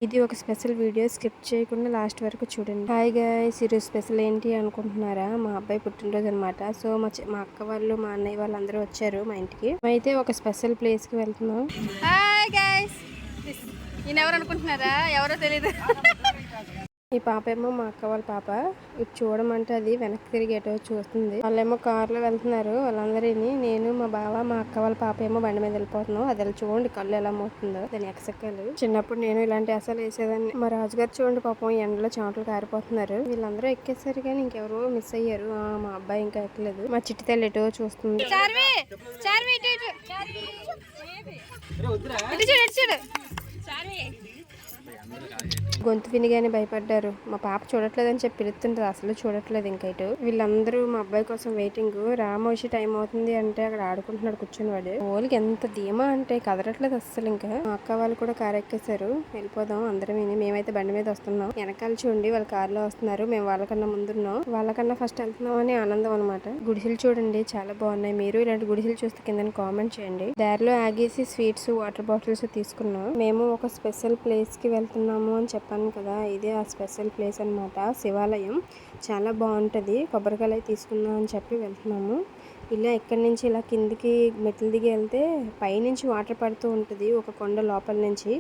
ఇది ఒక special video, skip చేయకుండా లాస్ట్ వరకు చూడండి. హాయ్ గైస్, ఈరోజు స్పెషల్ ఏంటి అనుకుంటున్నారా? మా అబ్బాయి పుట్టినరోజు అనమాట. సో మా అక్క వాళ్ళు, మా అన్నయ్య వాళ్ళు అందరూ వచ్చారు మా ఇంటికి. అయితే ఒక స్పెషల్ ప్లేస్ కి వెళ్తున్నాం. హాయ్ గైస్, ఈయన ఎవరు అనుకుంటున్నారా? ఎవరో తెలియదు. ఈ పాప ఏమో మా అక్క వాళ్ళ పాప. ఇప్పుడు చూడమంటే అది వెనక్కి తిరిగి ఎటో చూస్తుంది. వాళ్ళేమో కారులో వెళ్తున్నారు. వాళ్ళందరినీ నేను, మా బావ, మా అక్క వాళ్ళ పాప ఏమో బండి మీద వెళ్ళిపోతున్నాం. అది చూడండి కళ్ళు ఎలా మోతుందో, దాని ఎక్సెక్కలు. చిన్నప్పుడు నేను ఇలాంటి అసలు వేసేదాన్ని. మా రాజుగారు చూడండి పాపం ఎండలో చెమటలు కారిపోతున్నారు. వీళ్ళందరూ ఎక్కేసారు కానీ ఇంకెవరో మిస్ అయ్యారు. మా అబ్బాయి ఇంకా ఎక్కలేదు. మా చిట్టి తల్లి ఎటో చూస్తుంది. గొంతు వినిగానే భయపడ్డారు. మా పాప చూడట్లేదని చెప్పి పిలుస్తుంటారు, అసలు చూడట్లేదు ఇంకా ఇటు. వీళ్ళందరూ మా అబ్బాయి కోసం వెయిటింగ్. రామోషి టైం అవుతుంది అంటే అక్కడ ఆడుకుంటున్నాడు కూర్చుని వాడు. ఓలికి ఎంత ధీమా అంటే కదలట్లేదు అస్సలు. ఇంకా మా అక్క వాళ్ళు కూడా కారు ఎక్కేశారు. వెళ్ళిపోదాం అందరం. మేమైతే బండి మీద వస్తున్నాం. వెనకాల చూడండి వాళ్ళ కారులో వస్తున్నారు. మేము వాళ్ళకన్నా ముందున్నాం. వాళ్ళకన్నా ఫస్ట్ వెళ్తున్నాం అని ఆనందం అనమాట. గుడిసెలు చూడండి చాలా బాగున్నాయి. మీరు ఇలాంటి గుడిసెలు చూస్తే కింద కామెంట్ చేయండి. దారిలో ఆగేసి స్వీట్స్, వాటర్ బాటిల్స్ తీసుకున్నాం. మేము ఒక స్పెషల్ ప్లేస్ కి వెళ్తున్నాము అని చెప్పాను కదా, ఇదే ఆ స్పెషల్ ప్లేస్ అనమాట. శివాలయం చాలా బాగుంటుంది. కొబ్బరికాయలు తీసుకుందాం అని చెప్పి వెళ్తున్నాము. ఇలా ఇక్కడి నుంచి ఇలా కిందికి మెట్లు దిగి వెళ్తే పైనుంచి వాటర్ పడుతూ ఉంటుంది ఒక కొండ లోపల నుంచి.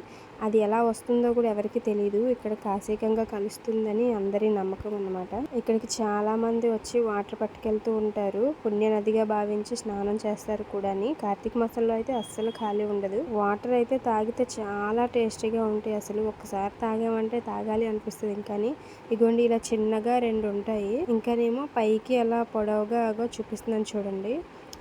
అది ఎలా వస్తుందో కూడా ఎవరికి తెలియదు. ఇక్కడ కాశీకంగా కలుస్తుందని అందరి నమ్మకం అన్నమాట. ఇక్కడికి చాలా మంది వచ్చి వాటర్ పట్టుకెళ్తూ ఉంటారు. పుణ్య నదిగా భావించి స్నానం చేస్తారు కూడా. కార్తీక మాసంలో అయితే అస్సలు ఖాళీ ఉండదు. వాటర్ అయితే తాగితే చాలా టేస్టీగా ఉంటాయి. అసలు ఒక్కసారి తాగామంటే తాగాలి అనిపిస్తుంది. ఇంకాని ఇగోండి ఇలా చిన్నగా రెండు ఉంటాయి. ఇంకానేమో పైకి అలా పొడవుగా చూపిస్తున్నాను చూడండి.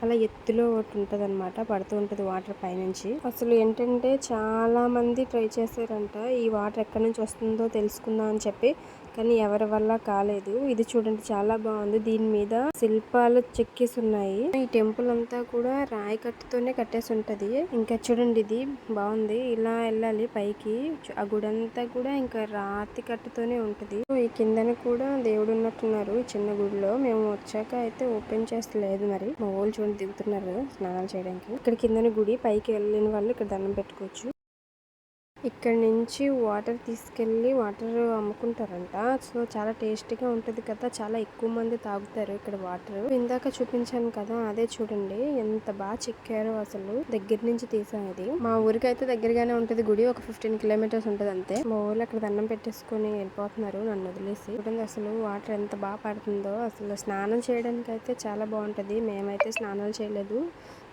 అలా ఎత్తులో ఒకటి ఉంటుంది అనమాట, పడుతూ ఉంటుంది వాటర్ పైనుంచి. అసలు ఏంటంటే చాలా మంది ట్రై చేశారంట ఈ వాటర్ ఎక్కడి నుంచి వస్తుందో తెలుసుకుందాం అని చెప్పి, కానీ ఎవరి వల్ల కాలేదు. ఇది చూడండి చాలా బాగుంది. దీని మీద శిల్పాలు చెక్కేసి ఉన్నాయి. ఈ టెంపుల్ అంతా కూడా రాయి కట్టుతోనే కట్టేసి ఉంటది. ఇంకా చూడండి ఇది బాగుంది. ఇలా వెళ్ళాలి పైకి. ఆ గుడి అంతా కూడా ఇంకా రాతి కట్టుతోనే ఉంటది. ఈ కిందన కూడా దేవుడు ఉన్నట్టున్నారు చిన్న గుడిలో. మేము వచ్చాక అయితే ఓపెన్ చేస్తలేదు. మరి మా వాళ్ళు చూడండి దిగుతున్నారు స్నానాలు చేయడానికి. ఇక్కడ కిందన గుడి, పైకి వెళ్ళిన వాళ్ళు ఇక్కడ దండం పెట్టుకోవచ్చు. ఇక్కడ నుంచి వాటర్ తీసుకెళ్ళి వాటర్ అమ్ముకుంటారంట. సో చాలా టేస్టీగా ఉంటుంది కదా, చాలా ఎక్కువ మంది తాగుతారు ఇక్కడ వాటర్. ఇందాక చూపించాను కదా, అదే చూడండి ఎంత బాగా చెక్కారో. అసలు దగ్గర నుంచి తీసాను. ఇది మా ఊరికి అయితే దగ్గరగానే ఉంటది గుడి, ఒక 15 కిలోమీటర్స్ ఉంటది అంతే. మా ఊర్లో అక్కడ దండం పెట్టేసుకుని వెళ్ళిపోతున్నారు నన్ను వదిలేసి. చూడండి అసలు వాటర్ ఎంత బాగా పడుతుందో. అసలు స్నానం చేయడానికి అయితే చాలా బాగుంటది. మేమైతే స్నానాలు చేయలేదు,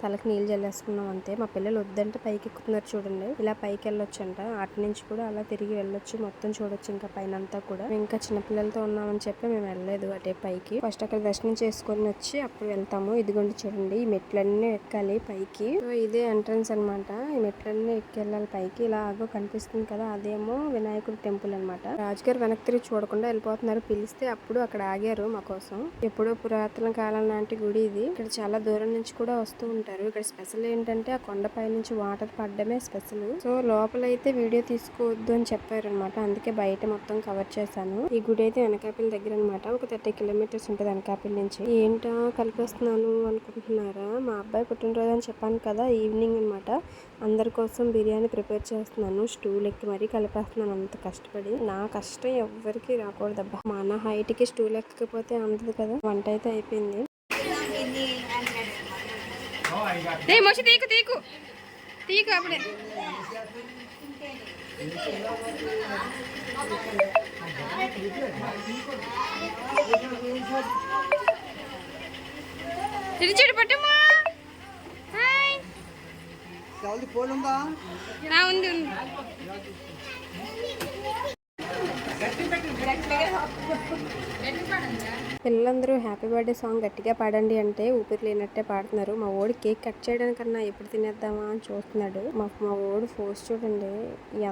తలకి నీళ్ళు జల్లేసుకున్నాం అంతే. మా పిల్లలు వద్దంటే పైకి ఎక్కుతున్నారు చూడండి. ఇలా పైకి వెళ్ళొచ్చు అంట. అటు నుంచి కూడా అలా తిరిగి వెళ్ళొచ్చు, మొత్తం చూడొచ్చు ఇంకా పైన అంతా కూడా. ఇంకా చిన్నపిల్లలతో ఉన్నామని చెప్పి మేము వెళ్ళలేదు అటే పైకి. ఫస్ట్ అక్కడ దర్శనం చేసుకొని వచ్చి అప్పుడు వెళ్తాము. ఇదిగోండి చూడండి, ఈ మెట్లన్నీ ఎక్కాలి పైకి. సో ఇదే ఎంట్రన్స్ అనమాట. ఈ మెట్లన్నీ ఎక్కి వెళ్ళాలి పైకి. ఇలా ఆగో కనిపిస్తుంది కదా, అదేమో వినాయకుడి టెంపుల్ అనమాట. రాజుగారు వెనక్కి తిరిగి చూడకుండా వెళ్ళిపోతున్నారు. పిలిస్తే అప్పుడు అక్కడ ఆగారు మా కోసం. ఎప్పుడో పురాతన కాలం లాంటి గుడి ఇది. ఇక్కడ చాలా దూరం నుంచి కూడా వస్తూ ఉంటారు. ఇక్కడ స్పెషల్ ఏంటంటే ఆ కొండపై నుంచి వాటర్ పడడమే స్పెషల్. సో లోపలైతే వీడియో తీసుకోవద్దు అని చెప్పారనమాట. అందుకే బయట మొత్తం కవర్ చేశాను. ఈ గుడి అయితే అనకాపల్లి దగ్గర అనమాట. ఒక 30 కిలోమీటర్స్ ఉంటుంది అనకాపల్లి నుంచి. ఏంటా కలిపేస్తున్నాను అనుకుంటున్నారా? మా అబ్బాయి పుట్టినరోజు అని చెప్పాను కదా, ఈవినింగ్ అనమాట. అందరి కోసం బిర్యానీ ప్రిపేర్ చేస్తున్నాను. స్టూల్ ఎక్కి మరీ కలిపేస్తున్నాను అంత కష్టపడి. నా కష్టం ఎవ్వరికి రాకూడదబ్బా. మన హైట్ కి స్టూల్ ఎక్కకపోతే అందదు కదా. వంట అయితే అయిపోయింది. తీకు తీకు తీకు అప్పుడే తిరిచాడు పట్టమ్మా. ఉంది ఉంది. పిల్లలందరూ హ్యాపీ బర్త్డే సాంగ్ గట్టిగా పాడండి అంటే ఊపిరి లేనట్టే పాడుతున్నారు. మా ఓడి కేక్ కట్ చేయడానికన్నా ఎప్పుడు తినేద్దామా అని చూస్తున్నాడు. మా ఓడి ఫోర్స్ చూడండి.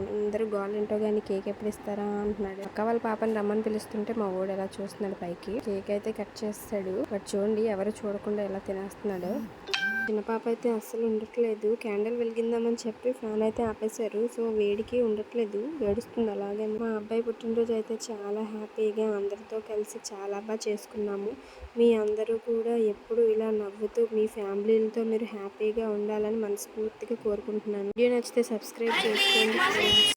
అందరూ గోల్ ఏంటో గానీ కేక్ ఎప్పుడు ఇస్తారా అంటున్నాడు. అక్క వాళ్ళ పాపని రమ్మని పిలుస్తుంటే మా ఓడి ఎలా చూస్తున్నాడు పైకి. కేక్ అయితే కట్ చేస్తాడు. బట్ చూడండి ఎవరు చూడకుండా ఎలా తినేస్తున్నాడు. చిన్న పాప అయితే అస్సలు ఉండట్లేదు. క్యాండిల్ వెలిగిందామని చెప్పి ఫ్యాన్ అయితే ఆపేశారు. సో వేడికి ఉండట్లేదు, వేడుస్తుంది అలాగే. మా అబ్బాయి పుట్టినరోజు అయితే చాలా హ్యాపీగా అందరితో కలిసి చాలా బాగా చేసుకున్నాము. మీ అందరూ కూడా ఎప్పుడు ఇలా నవ్వుతూ మీ ఫ్యామిలీలతో మీరు హ్యాపీగా ఉండాలని మనస్ఫూర్తిగా కోరుకుంటున్నాను. వీడియో నచ్చితే సబ్స్క్రైబ్ చేసుకోండి.